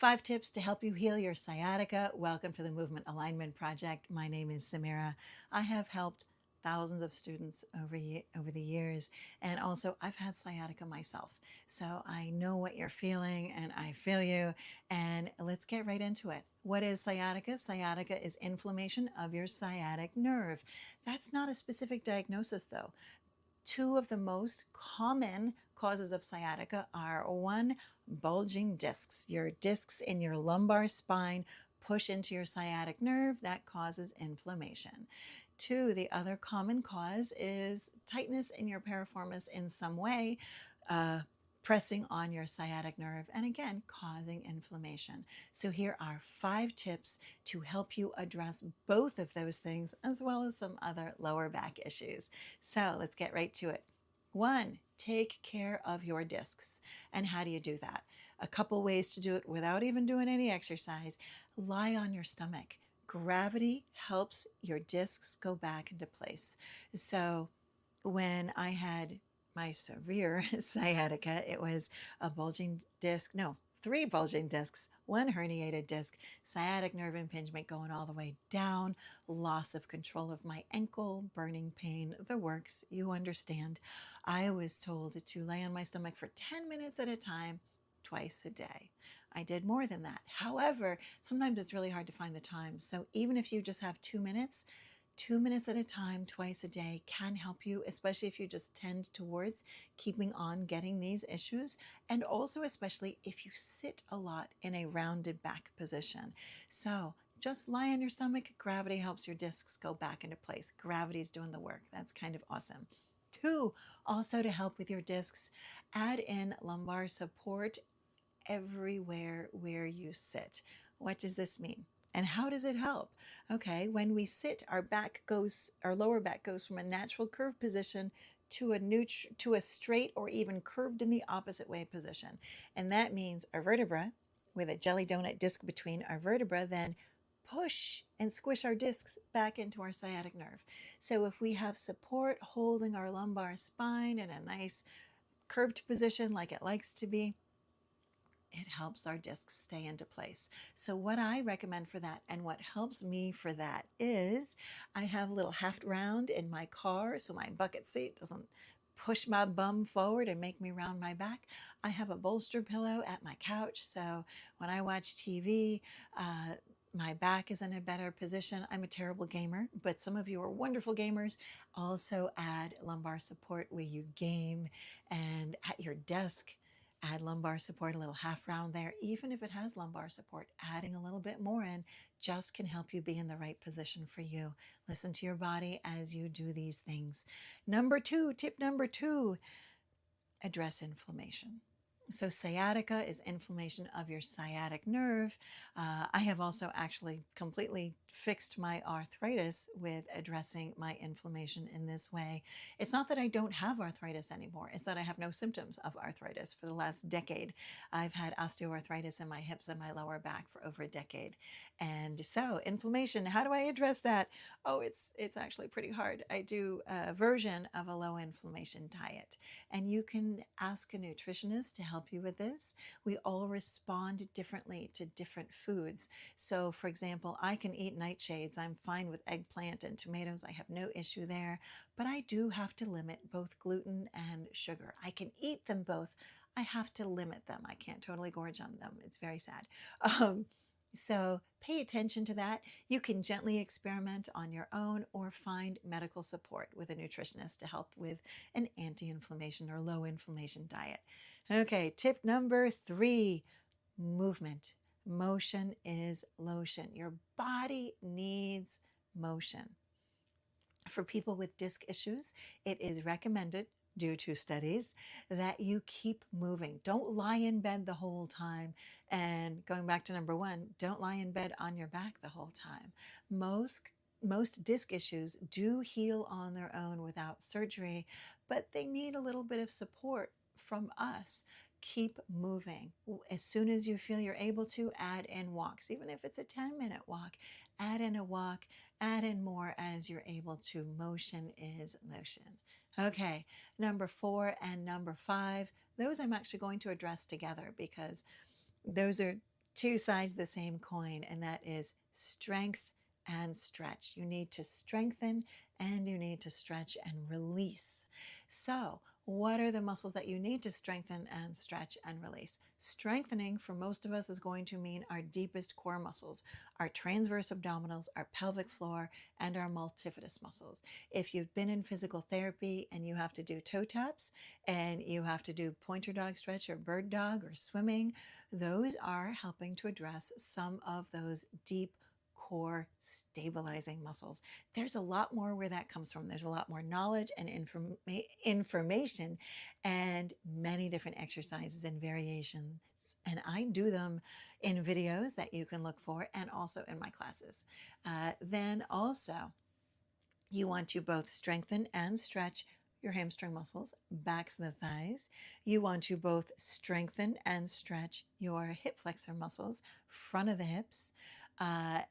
5 tips to help you heal your sciatica. Welcome to the Movement Alignment Project. My name is Samira. I have helped thousands of students over the years, and also I've had sciatica myself. So I know what you're feeling and I feel you, and let's get right into it. What is sciatica? Sciatica is inflammation of your sciatic nerve. That's not a specific diagnosis though. Two of the most common causes of sciatica are one, bulging discs. Your discs in your lumbar spine push into your sciatic nerve. That causes inflammation. Two, the other common cause is tightness in your piriformis in some way, pressing on your sciatic nerve and again causing inflammation. So here are 5 tips to help you address both of those things as well as some other lower back issues. So let's get right to it. 1, take care of your discs. And how do you do that? A couple ways to do it without even doing any exercise. Lie on your stomach. Gravity helps your discs go back into place. So when I had my severe sciatica, it was a bulging disc, no, 3 bulging discs, 1 herniated disc, sciatic nerve impingement going all the way down, loss of control of my ankle, burning pain, the works, you understand. I was told to lay on my stomach for 10 minutes at a time, twice a day. I did more than that. However, sometimes it's really hard to find the time. So even if you just have 2 minutes, 2 minutes at a time, twice a day can help you, especially if you just tend towards keeping on getting these issues. And also, especially if you sit a lot in a rounded back position. So just lie on your stomach. Gravity helps your discs go back into place. Gravity is doing the work. That's kind of awesome. 2, also to help with your discs, add in lumbar support everywhere where you sit. What does this mean? And how does it help? Okay, when we sit, our lower back goes from a natural curved position to a straight or even curved in the opposite way position. And that means our vertebra with a jelly donut disc between our vertebra then push and squish our discs back into our sciatic nerve. So if we have support holding our lumbar spine in a nice curved position like it likes to be, it helps our discs stay into place. So what I recommend for that and what helps me for that is I have a little heft round in my car so my bucket seat doesn't push my bum forward and make me round my back. I have a bolster pillow at my couch, so when I watch TV, my back is in a better position. I'm a terrible gamer, but some of you are wonderful gamers. Also add lumbar support where you game, and at your desk add lumbar support, a little half round there. Even if it has lumbar support, adding a little bit more in just can help you be in the right position for you. Listen to your body as you do these things. Tip number 2, address inflammation. So sciatica is inflammation of your sciatic nerve. I have also actually completely fixed my arthritis with addressing my inflammation in this way. It's not that I don't have arthritis anymore. It's that I have no symptoms of arthritis. For the last decade, I've had osteoarthritis in my hips and my lower back for over a decade. And so inflammation, how do I address that? Oh, it's actually pretty hard. I do a version of a low inflammation diet, and you can ask a nutritionist to help you with this. We all respond differently to different foods. So for example, I can eat nightshades. I'm fine with eggplant and tomatoes. I have no issue there, but I do have to limit both gluten and sugar. I can eat them both. I have to limit them. I can't totally gorge on them. It's very sad. So pay attention to that. You can gently experiment on your own or find medical support with a nutritionist to help with an anti-inflammation or low inflammation diet. Okay, tip number 3, movement. Motion is lotion. Your body needs motion. For people with disc issues, it is recommended due to studies that you keep moving. Don't lie in bed the whole time. And going back to number 1, don't lie in bed on your back the whole time. Most disc issues do heal on their own without surgery, but they need a little bit of support from us. Keep moving. As soon as you feel you're able to, add in walks. Even if it's a 10-minute walk, add in a walk, add in more as you're able to. Motion is lotion. Okay, number 4 and number 5, those I'm actually going to address together because those are two sides of the same coin, and that is strength and stretch. You need to strengthen and you need to stretch and release. So, what are the muscles that you need to strengthen and stretch and release? Strengthening for most of us is going to mean our deepest core muscles, our transverse abdominals, our pelvic floor, and our multifidus muscles. If you've been in physical therapy and you have to do toe taps and you have to do pointer dog stretch or bird dog or swimming, those are helping to address some of those deep core stabilizing muscles. There's a lot more where that comes from. There's a lot more knowledge and information and many different exercises and variations. And I do them in videos that you can look for and also in my classes. Then also, you want to both strengthen and stretch your hamstring muscles, backs of the thighs. You want to both strengthen and stretch your hip flexor muscles, front of the hips.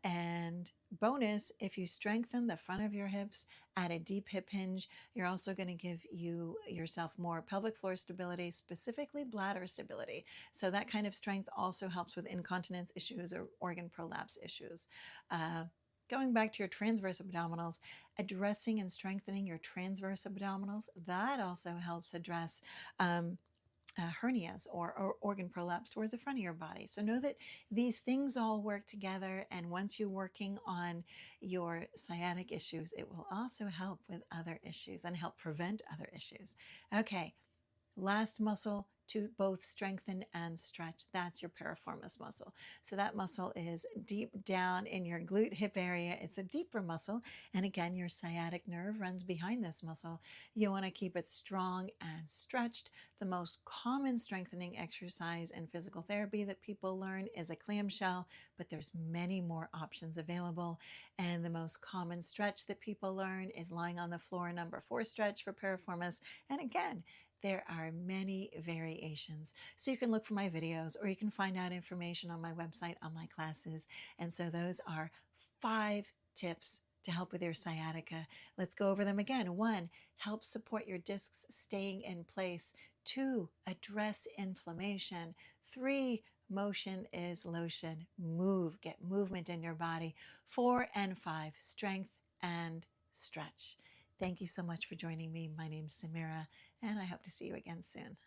And bonus, if you strengthen the front of your hips, add a deep hip hinge, you're also going to give yourself more pelvic floor stability, specifically bladder stability. So that kind of strength also helps with incontinence issues or organ prolapse issues. Going back to your transverse abdominals, addressing and strengthening your transverse abdominals, that also helps address hernias or organ prolapse towards the front of your body. So know that these things all work together, and once you're working on your sciatic issues, it will also help with other issues and help prevent other issues. Okay, last muscle to both strengthen and stretch, that's your piriformis muscle. So that muscle is deep down in your glute hip area. It's a deeper muscle. And again, your sciatic nerve runs behind this muscle. You want to keep it strong and stretched. The most common strengthening exercise in physical therapy that people learn is a clamshell, but there's many more options available. And the most common stretch that people learn is lying on the floor, number 4 stretch for piriformis. And again, there are many variations. So you can look for my videos or you can find out information on my website on my classes. And so those are 5 tips to help with your sciatica. Let's go over them again. 1, help support your discs staying in place. 2, address inflammation. 3, motion is lotion. Move, get movement in your body. 4 and 5, strength and stretch. Thank you so much for joining me. My name's Samira, and I hope to see you again soon.